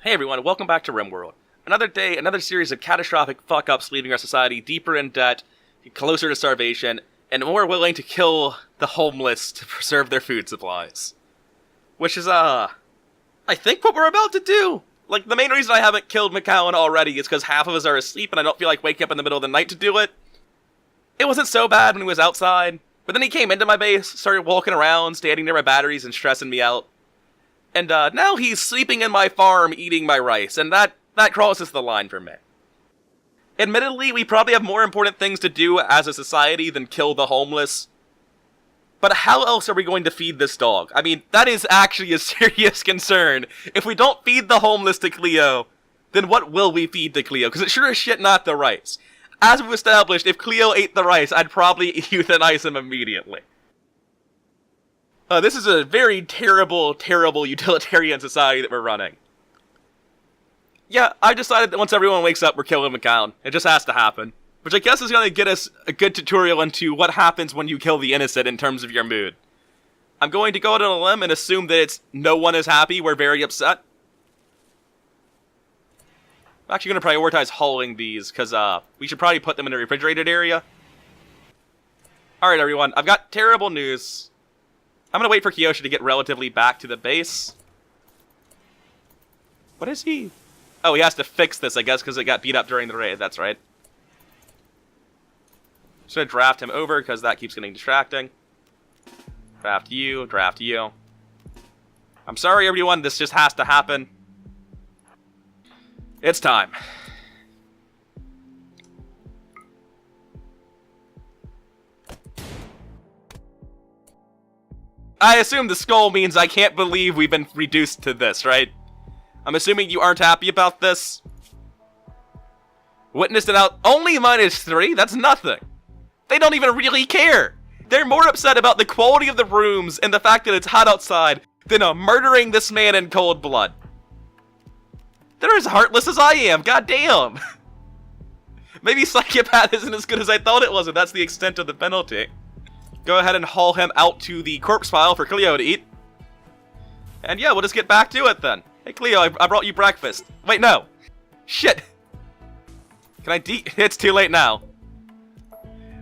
Hey everyone, welcome back to Rimworld. Another day, another series of catastrophic fuck-ups leaving our society deeper in debt, closer to starvation, and more willing to kill the homeless to preserve their food supplies. Which is, I think what we're about to do! Like, the main reason I haven't killed McCowan already is because half of us are asleep and I don't feel like waking up in the middle of the night to do it. It wasn't so bad when he was outside, but then he came into my base, started walking around, standing near my batteries and stressing me out. And now he's sleeping in my farm eating my rice, and that crosses the line for me. Admittedly, we probably have more important things to do as a society than kill the homeless. But how else are we going to feed this dog? I mean, that is actually a serious concern. If we don't feed the homeless to Cleo, then what will we feed to Cleo? Because it's sure as shit not the rice. As we've established, if Cleo ate the rice, I'd probably euthanize him immediately. This is a very terrible, terrible utilitarian society that we're running. Yeah, I decided that once everyone wakes up, we're killing McCown. It just has to happen. Which I guess is going to get us a good tutorial into what happens when you kill the innocent in terms of your mood. I'm going to go out on a limb and assume that it's no one is happy, we're very upset. I'm actually going to prioritize hauling these, because we should probably put them in a refrigerated area. Alright everyone, I've got terrible news. I'm going to wait for Kiyoshi to get relatively back to the base. What is he? Oh, he has to fix this, I guess, because it got beat up during the raid. That's right. Just going to draft him over, because that keeps getting distracting. Draft you, draft you. I'm sorry, everyone. This just has to happen. It's time. I assume the skull means I can't believe we've been reduced to this, right? I'm assuming you aren't happy about this. Witnessed it out only -3? That's nothing. They don't even really care. They're more upset about the quality of the rooms and the fact that it's hot outside than murdering this man in cold blood. They're as heartless as I am, goddamn. Maybe psychopath isn't as good as I thought it was, and that's the extent of the penalty. Go ahead and haul him out to the corpse pile for Cleo to eat. And yeah, we'll just get back to it then. Hey Cleo, I brought you breakfast. Wait, no. Shit. Can I It's too late now.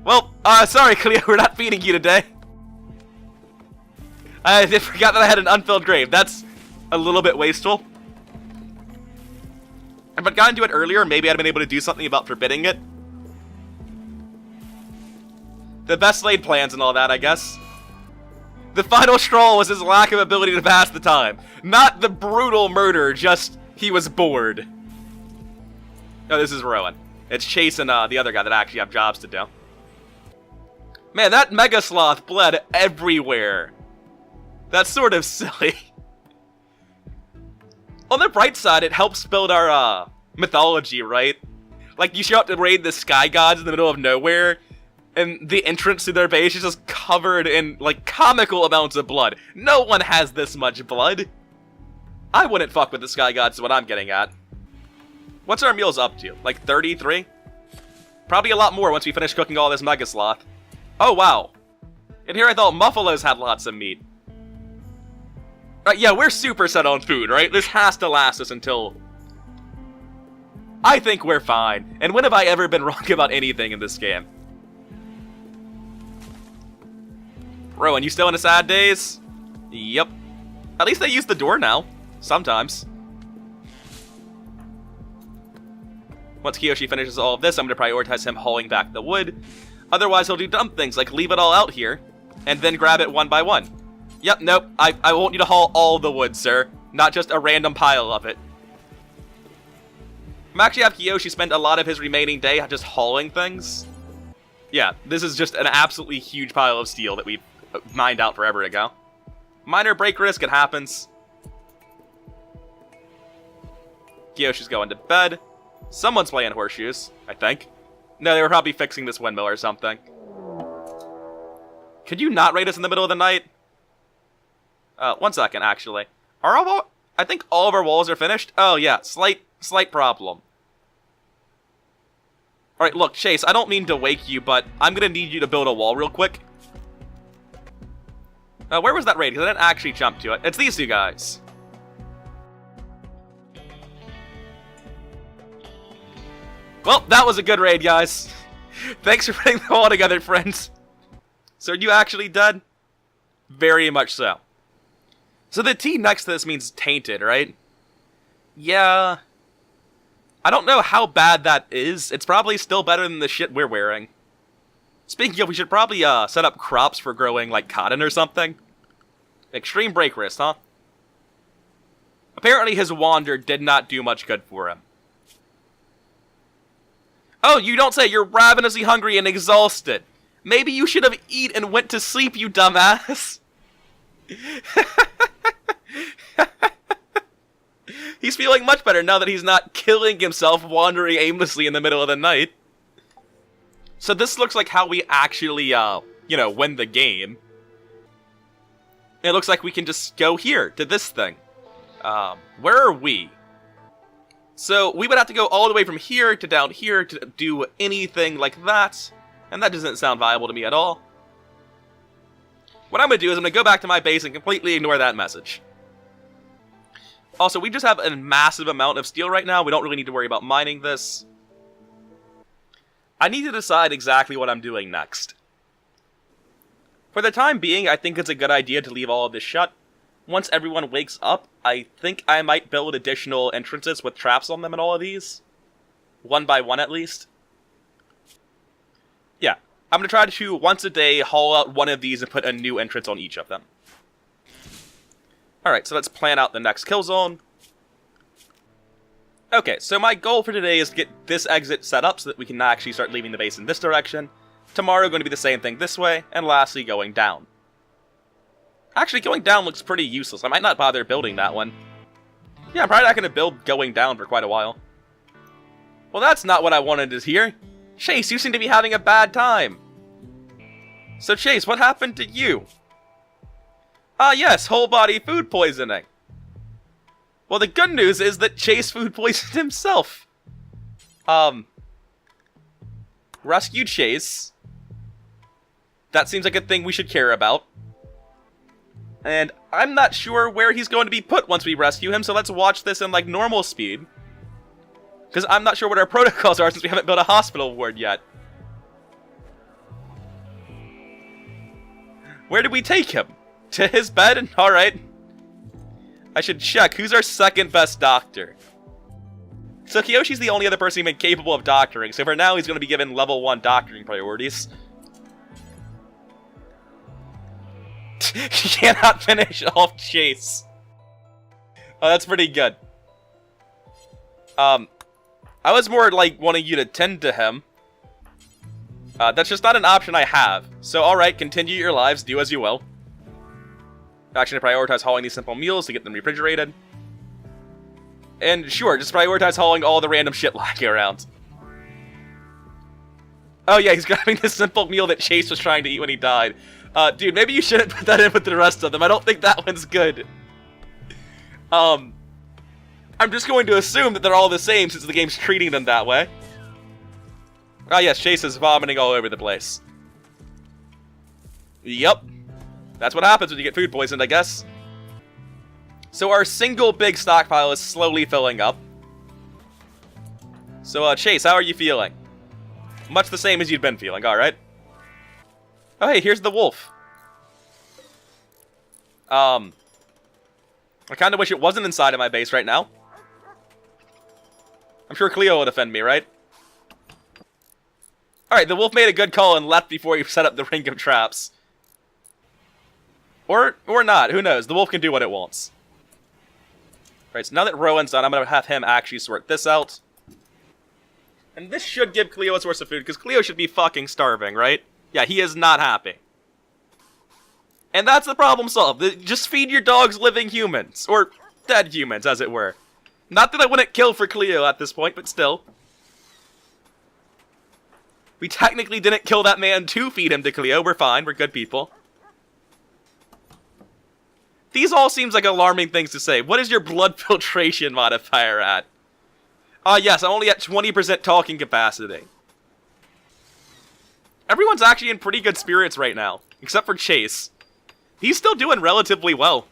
Well, sorry Cleo, we're not feeding you today. I forgot that I had an unfilled grave. That's a little bit wasteful. If I'd gotten to it earlier, maybe I'd been able to do something about forbidding it. The best laid plans and all that, I guess. The final straw was his lack of ability to pass the time. Not the brutal murder, just he was bored. Oh, this is Rowan. It's chasing the other guy that actually have jobs to do. Man, that Mega Sloth bled everywhere. That's sort of silly. On the bright side, it helps build our mythology, right? Like, you show up to raid the Sky Gods in the middle of nowhere, and the entrance to their base is just covered in, like, comical amounts of blood. No one has this much blood. I wouldn't fuck with the Sky Gods is what I'm getting at. What's our meals up to? Like 33? Probably a lot more once we finish cooking all this Mega Sloth. Oh, wow. And here I thought Muffalos had lots of meat. Yeah, we're super set on food, right? This has to last us until... I think we're fine. And when have I ever been wrong about anything in this game? Rowan, you still in the sad days? Yep. At least they use the door now. Sometimes. Once Kiyoshi finishes all of this, I'm going to prioritize him hauling back the wood. Otherwise, he'll do dumb things like leave it all out here, and then grab it one by one. Yep, nope, I want you to haul all the wood, sir. Not just a random pile of it. I'm actually have Kiyoshi spend a lot of his remaining day just hauling things. Yeah, this is just an absolutely huge pile of steel that we've mined out forever ago. Minor break risk, it happens. Kiyoshi's going to bed. Someone's playing horseshoes, I think. No, they were probably fixing this windmill or something. Could you not raid us in the middle of the night? 1 second, actually. I think all of our walls are finished. Oh, yeah, slight problem. Alright, look, Chase, I don't mean to wake you, but I'm gonna need you to build a wall real quick. Where was that raid? Because I didn't actually jump to it. It's these two guys. Well, that was a good raid, guys. Thanks for putting them all together, friends. So are you actually dead? Very much so. So the T next to this means tainted, right? Yeah. I don't know how bad that is. It's probably still better than the shit we're wearing. Speaking of, we should probably set up crops for growing, like, cotton or something. Extreme break wrist, huh? Apparently his wander did not do much good for him. Oh, you don't say. You're ravenously hungry and exhausted. Maybe you should have eaten and went to sleep, you dumbass. He's feeling much better now that he's not killing himself wandering aimlessly in the middle of the night. So this looks like how we actually, you know, win the game. It looks like we can just go here, to this thing. Where are we? So we would have to go all the way from here to down here to do anything like that. And that doesn't sound viable to me at all. What I'm going to do is I'm going to go back to my base and completely ignore that message. Also, we just have a massive amount of steel right now. We don't really need to worry about mining this. I need to decide exactly what I'm doing next. For the time being, I think it's a good idea to leave all of this shut. Once everyone wakes up, I think I might build additional entrances with traps on them in all of these. One by one, at least. Yeah, I'm going to try to, once a day, haul out one of these and put a new entrance on each of them. Alright, so let's plan out the next kill zone. Okay, so my goal for today is to get this exit set up so that we can actually start leaving the base in this direction. Tomorrow going to be the same thing this way, and lastly going down. Actually, going down looks pretty useless. I might not bother building that one. Yeah, I'm probably not going to build going down for quite a while. Well, that's not what I wanted to hear. Chase, you seem to be having a bad time. So Chase, what happened to you? Ah yes, whole body food poisoning. Well, the good news is that Chase food poisoned himself. Rescue Chase. That seems like a thing we should care about. And I'm not sure where he's going to be put once we rescue him, so let's watch this in, like, normal speed. Because I'm not sure what our protocols are since we haven't built a hospital ward yet. Where did we take him? To his bed? Alright. I should check. Who's our second best doctor? So Kiyoshi's the only other person even capable of doctoring, so for now he's going to be given level 1 doctoring priorities. He cannot finish off Chase. Oh, that's pretty good. I was more like wanting you to tend to him. That's just not an option I have. So alright, continue your lives, do as you will. Action to prioritize hauling these simple meals to get them refrigerated. And sure, just prioritize hauling all the random shit lying around. Oh yeah, he's grabbing this simple meal that Chase was trying to eat when he died. Dude, maybe you shouldn't put that in with the rest of them. I don't think that one's good. I'm just going to assume that they're all the same since the game's treating them that way. Ah yes, Chase is vomiting all over the place. Yep. That's what happens when you get food poisoned, I guess. So our single big stockpile is slowly filling up. So, Chase, how are you feeling? Much the same as you'd been feeling, alright. Oh, hey, here's the wolf. I kind of wish it wasn't inside of my base right now. I'm sure Cleo will defend me, right? Alright, the wolf made a good call and left before he set up the ring of traps. Or not, who knows? The wolf can do what it wants. Right, so now that Rowan's done, I'm going to have him actually sort this out. And this should give Cleo a source of food, because Cleo should be fucking starving, right? Yeah, he is not happy. And that's the problem solved. Just feed your dogs living humans. Or dead humans, as it were. Not that I wouldn't kill for Cleo at this point, but still. We technically didn't kill that man to feed him to Cleo. We're fine, we're good people. These all seems like alarming things to say. What is your blood filtration modifier at? Yes, I'm only at 20% talking capacity. Everyone's actually in pretty good spirits right now, except for Chase. He's still doing relatively well.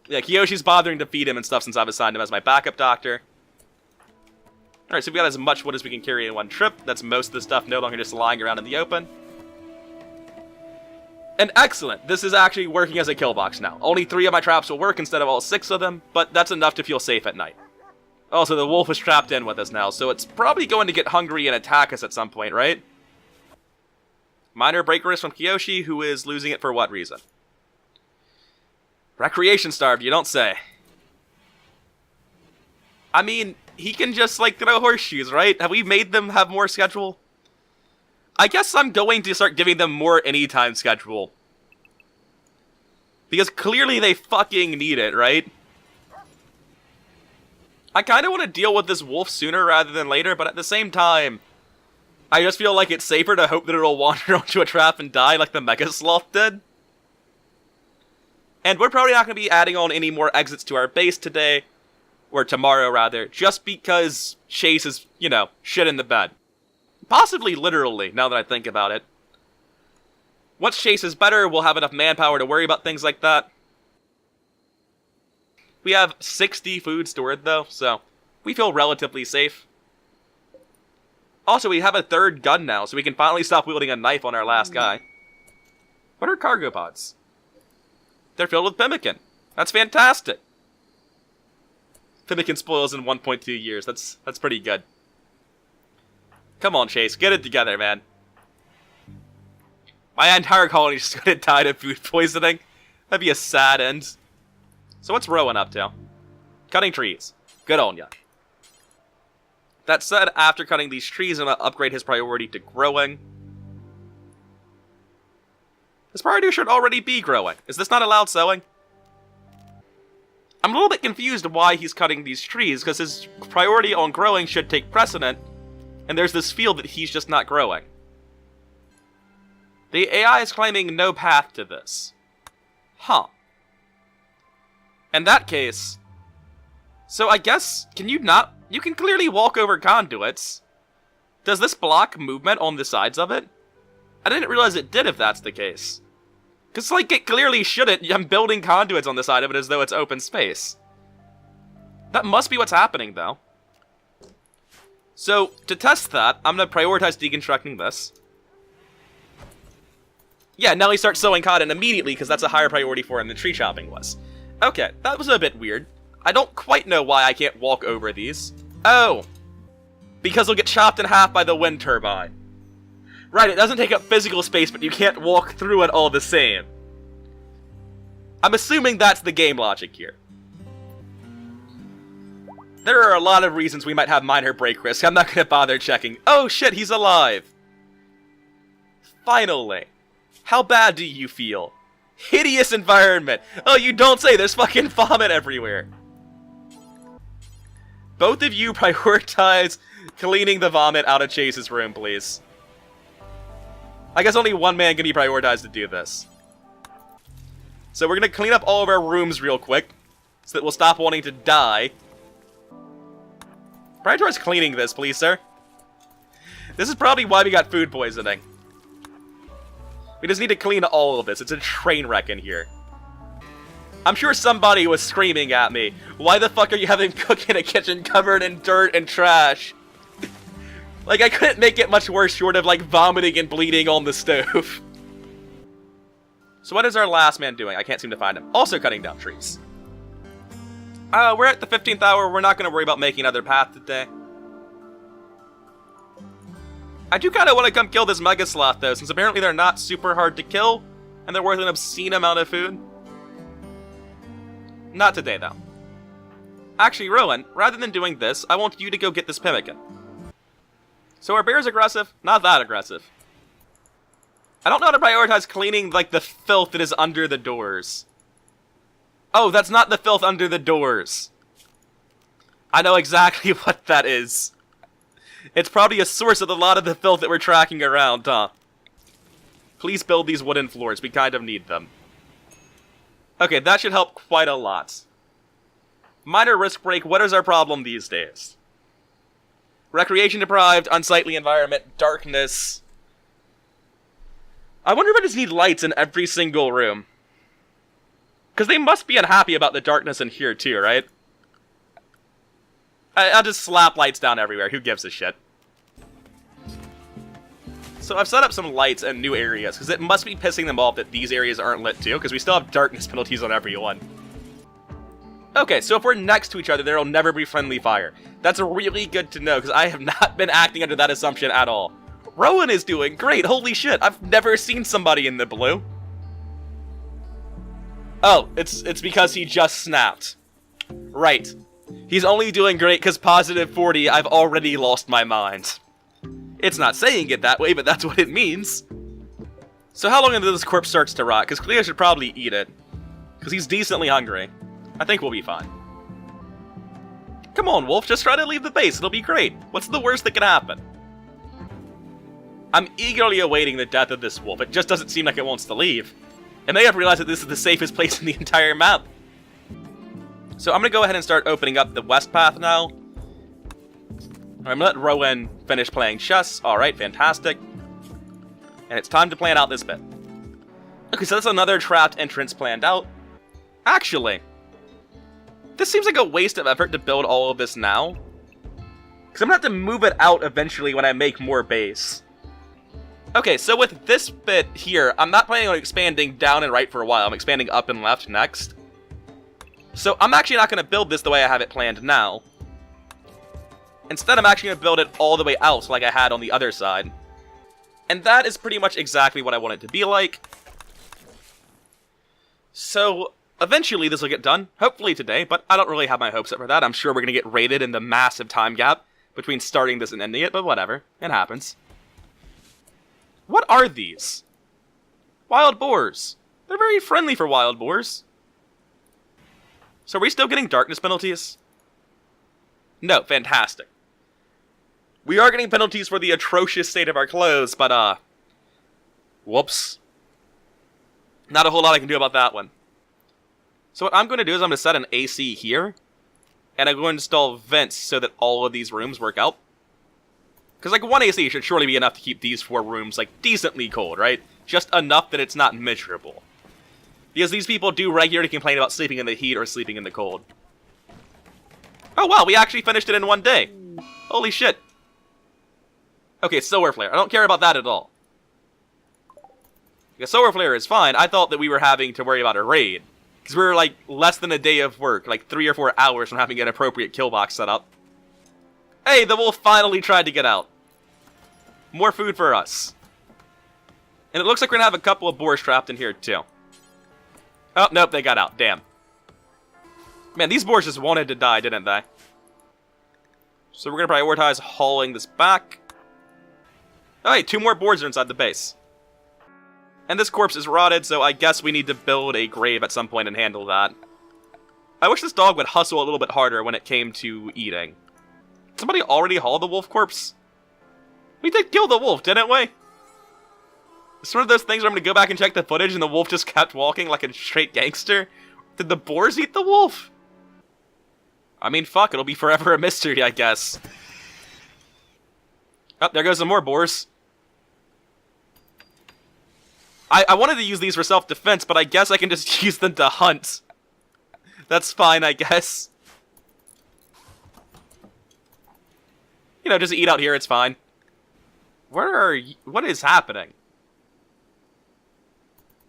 Yeah, Kiyoshi's bothering to feed him and stuff since I've assigned him as my backup doctor. Alright, so we got as much wood as we can carry in one trip. That's most of the stuff no longer just lying around in the open. And excellent! This is actually working as a kill box now. Only 3 of my traps will work instead of all 6 of them, but that's enough to feel safe at night. Also, the wolf is trapped in with us now, so it's probably going to get hungry and attack us at some point, right? Minor break risk from Kiyoshi, who is losing it for what reason? Recreation starved, you don't say. I mean, he can just, like, throw horseshoes, right? Have we made them have more schedule? I guess I'm going to start giving them more anytime schedule. Because clearly they fucking need it, right? I kind of want to deal with this wolf sooner rather than later, but at the same time, I just feel like it's safer to hope that it'll wander onto a trap and die like the Mega Sloth did. And we're probably not going to be adding on any more exits to our base today, or tomorrow rather, just because Chase is, you know, shit in the bed. Possibly literally, now that I think about it. Once Chase is better, we'll have enough manpower to worry about things like that. We have 60 food stored though, so we feel relatively safe. Also, we have a 3rd gun now, so we can finally stop wielding a knife on our last guy. What are cargo pods? They're filled with pemmican. That's fantastic. Pemmican spoils in 1.2 years. That's pretty good. Come on, Chase. Get it together, man. My entire colony is just going to die of food poisoning. That'd be a sad end. So what's Rowan up to? Cutting trees. Good on ya. That said, after cutting these trees, I'm going to upgrade his priority to growing. His priority should already be growing. Is this not allowed sowing? I'm a little bit confused why he's cutting these trees, because his priority on growing should take precedent, and there's this field that he's just not growing. The AI is claiming no path to this. Huh. In that case... So I guess, can you not... You can clearly walk over conduits. Does this block movement on the sides of it? I didn't realize it did if that's the case. Because, like, it clearly shouldn't. I'm building conduits on the side of it as though it's open space. That must be what's happening, though. So, to test that, I'm going to prioritize deconstructing this. Yeah, now he starts sowing cotton immediately, because that's a higher priority for him than tree chopping was. Okay, that was a bit weird. I don't quite know why I can't walk over these. Oh! Because they'll get chopped in half by the wind turbine. Right, it doesn't take up physical space, but you can't walk through it all the same. I'm assuming that's the game logic here. There are a lot of reasons we might have minor break risk. I'm not going to bother checking. Oh shit, he's alive! Finally. How bad do you feel? Hideous environment! Oh, you don't say, there's fucking vomit everywhere! Both of you prioritize cleaning the vomit out of Chase's room, please. I guess only one man can be prioritized to do this. So we're gonna clean up all of our rooms real quick, so that we'll stop wanting to die. Prioritize cleaning this, please, sir. This is probably why we got food poisoning. We just need to clean all of this. It's a train wreck in here. I'm sure somebody was screaming at me. Why the fuck are you having cook in a kitchen covered in dirt and trash? Like, I couldn't make it much worse short of, like, vomiting and bleeding on the stove. So what is our last man doing? I can't seem to find him. Also cutting down trees. We're at the 15th hour. We're not going to worry about making another path today. I do kind of want to come kill this Mega Sloth, though, since apparently they're not super hard to kill, and they're worth an obscene amount of food. Not today, though. Actually, Rowan, rather than doing this, I want you to go get this pemmican. So our bear's aggressive? Not that aggressive. I don't know how to prioritize cleaning, like, the filth that is under the doors. Oh, that's not the filth under the doors. I know exactly what that is. It's probably a source of a lot of the filth that we're tracking around, huh? Please build these wooden floors. We kind of need them. Okay, that should help quite a lot. Minor risk break. What is our problem these days? Recreation deprived, unsightly environment, darkness. I wonder if I just need lights in every single room. Because they must be unhappy about the darkness in here too, right? I'll just slap lights down everywhere. Who gives a shit? So I've set up some lights in new areas, because it must be pissing them off that these areas aren't lit too, because we still have darkness penalties on everyone. Okay, so if we're next to each other, there will never be friendly fire. That's really good to know, because I have not been acting under that assumption at all. Rowan is doing great, holy shit, I've never seen somebody in the blue. Oh, it's because he just snapped. Right. He's only doing great because positive 40, I've already lost my mind. It's not saying it that way, but that's what it means. So how long until this corpse starts to rot? Because Cleo should probably eat it. Because he's decently hungry. I think we'll be fine. Come on, Wolf, just try to leave the base, it'll be great. What's the worst that can happen? I'm eagerly awaiting the death of this wolf, it just doesn't seem like it wants to leave. And they have realized that this is the safest place in the entire map. So I'm going to go ahead and start opening up the west path now. I'm going to let Rowan finish playing chess. Alright, fantastic. And it's time to plan out this bit. Okay, so that's another trapped entrance planned out. Actually, this seems like a waste of effort to build all of this now. Because I'm going to have to move it out eventually when I make more base. Okay, so with this bit here, I'm not planning on expanding down and right for a while. I'm expanding up and left next. So I'm actually not going to build this the way I have it planned now. Instead, I'm actually going to build it all the way out like I had on the other side. And that is pretty much exactly what I want it to be like. So eventually this will get done, hopefully today, but I don't really have my hopes up for that. I'm sure we're going to get raided in the massive time gap between starting this and ending it, but whatever, it happens. What are these? Wild boars. They're very friendly for wild boars. So are we still getting darkness penalties? No, fantastic. We are getting penalties for the atrocious state of our clothes, but whoops. Not a whole lot I can do about that one. So what I'm going to do is I'm going to set an AC here, and I'm going to install vents so that all of these rooms work out. Because, like, one AC should surely be enough to keep these 4 rooms, like, decently cold, right? Just enough that it's not miserable. Because these people do regularly complain about sleeping in the heat or sleeping in the cold. Oh, wow, we actually finished it in one day. Holy shit. Okay, solar flare. I don't care about that at all. Because solar flare is fine. I thought that we were having to worry about a raid. Because we were, like, less than a day of work, like 3 or 4 hours from having an appropriate kill box set up. Hey, the wolf finally tried to get out. More food for us. And it looks like we're going to have a couple of boars trapped in here, too. Oh, nope, they got out. Damn. Man, these boars just wanted to die, didn't they? So we're going to prioritize hauling this back. Oh, hey, 2 more boars are inside the base. And this corpse is rotted, so I guess we need to build a grave at some point and handle that. I wish this dog would hustle a little bit harder when it came to eating. Somebody already hauled the wolf corpse? We did kill the wolf, didn't we? It's one of those things where I'm going to go back and check the footage and the wolf just kept walking like a straight gangster. Did the boars eat the wolf? I mean, fuck, it'll be forever a mystery, I guess. Oh, there goes some more boars. I wanted to use these for self-defense, but I guess I can just use them to hunt. That's fine, I guess. You know, just eat out here, it's fine. Where are you? What is happening?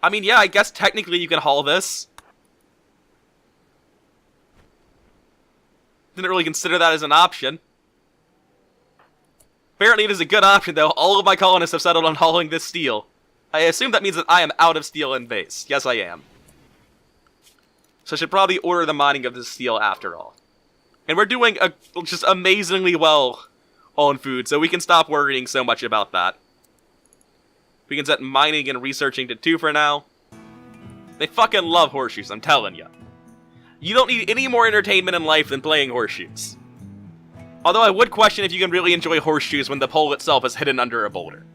I mean, yeah, I guess technically you can haul this. Didn't really consider that as an option. Apparently it is a good option, though. All of my colonists have settled on hauling this steel. I assume that means that I am out of steel in base. Yes, I am. So I should probably order the mining of this steel after all. And we're doing just amazingly well on food, so we can stop worrying so much about that. We can set mining and researching to 2 for now. They fucking love horseshoes, I'm telling ya. You don't need any more entertainment in life than playing horseshoes. Although I would question if you can really enjoy horseshoes when the pole itself is hidden under a boulder.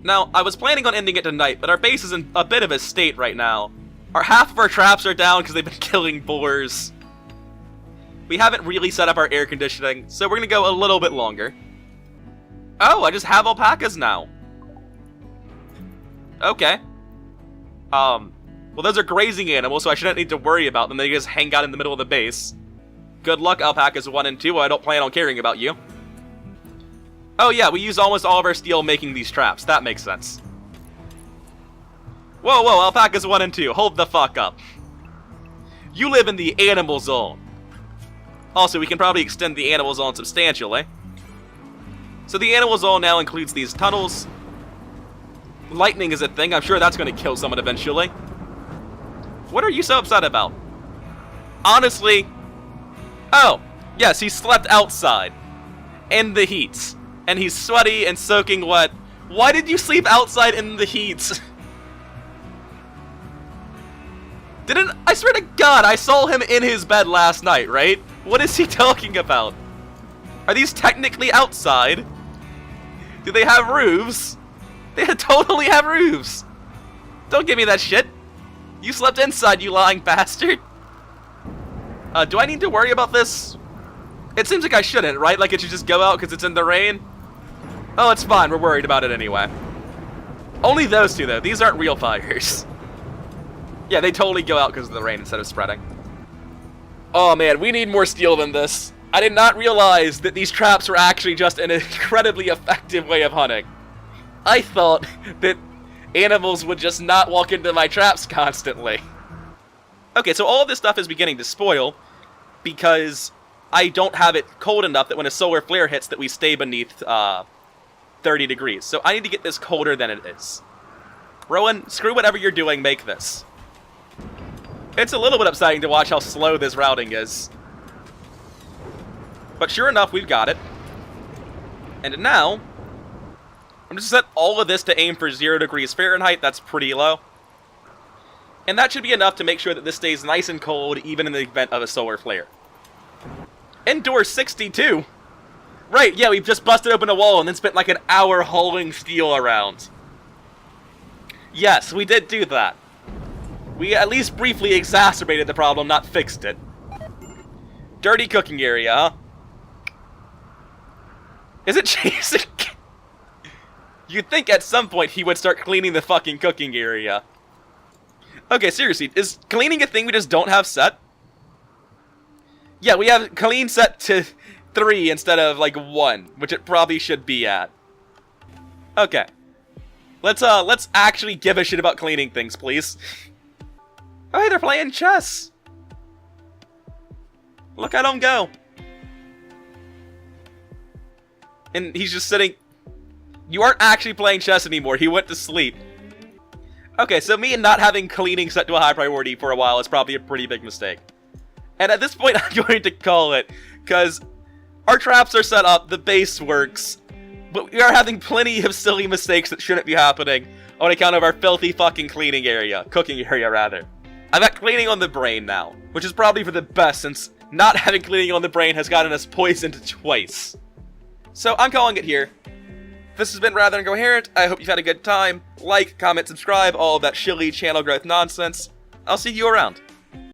Now, I was planning on ending it tonight, but our base is in a bit of a state right now. Half of our traps are down because they've been killing boars. We haven't really set up our air conditioning, so we're going to go a little bit longer. Oh, I just have alpacas now. Okay. Well, those are grazing animals, so I shouldn't need to worry about them. They just hang out in the middle of the base. Good luck, Alpacas 1 and 2. I don't plan on caring about you. Oh yeah, we use almost all of our steel making these traps. That makes sense. Whoa, whoa, Alpacas 1 and 2. Hold the fuck up. You live in the animal zone. Also, we can probably extend the animal zone substantially. So the animal zone now includes these tunnels. Lightning is a thing. I'm sure that's going to kill someone eventually. What are you so upset about? Honestly... Oh, yes, he slept outside. In the heat. And he's sweaty and soaking wet. Why did you sleep outside in the heat? I swear to God, I saw him in his bed last night, right? What is he talking about? Are these technically outside? Do they have roofs? They totally have roofs. Don't give me that shit. You slept inside, you lying bastard. Do I need to worry about this? It seems like I shouldn't, right? Like it should just go out because it's in the rain? Oh, it's fine. We're worried about it anyway. Only those two, though. These aren't real fires. Yeah, they totally go out because of the rain instead of spreading. Oh man, we need more steel than this. I did not realize that these traps were actually just an incredibly effective way of hunting. I thought that animals would just not walk into my traps constantly. Okay, so all of this stuff is beginning to spoil because I don't have it cold enough that when a solar flare hits that we stay beneath 30 degrees. So I need to get this colder than it is. Rowan, screw whatever you're doing, make this. It's a little bit upsetting to watch how slow this routing is. But sure enough, we've got it. And now, I'm just set all of this to aim for 0 degrees Fahrenheit. That's pretty low. And that should be enough to make sure that this stays nice and cold, even in the event of a solar flare. Indoor 62? Right, yeah, we've just busted open a wall and then spent like an hour hauling steel around. Yes, we did do that. We at least briefly exacerbated the problem, not fixed it. Dirty cooking area, huh? Is it chasing? You'd think at some point he would start cleaning the fucking cooking area. Okay, seriously, is cleaning a thing we just don't have set? Yeah, we have clean set to 3 instead of, like, 1, which it probably should be at. Okay. Let's actually give a shit about cleaning things, please. Oh, hey, they're playing chess! Look at him go! And he's just sitting... You aren't actually playing chess anymore, he went to sleep. Okay, so me not having cleaning set to a high priority for a while is probably a pretty big mistake. And at this point, I'm going to call it, because our traps are set up, the base works, but we are having plenty of silly mistakes that shouldn't be happening on account of our filthy fucking cleaning area. Cooking area, rather. I've got cleaning on the brain now, which is probably for the best since not having cleaning on the brain has gotten us poisoned twice. So I'm calling it here. This has been rather incoherent. I hope you've had a good time. Like, comment, subscribe, all of that shilly channel growth nonsense. I'll see you around.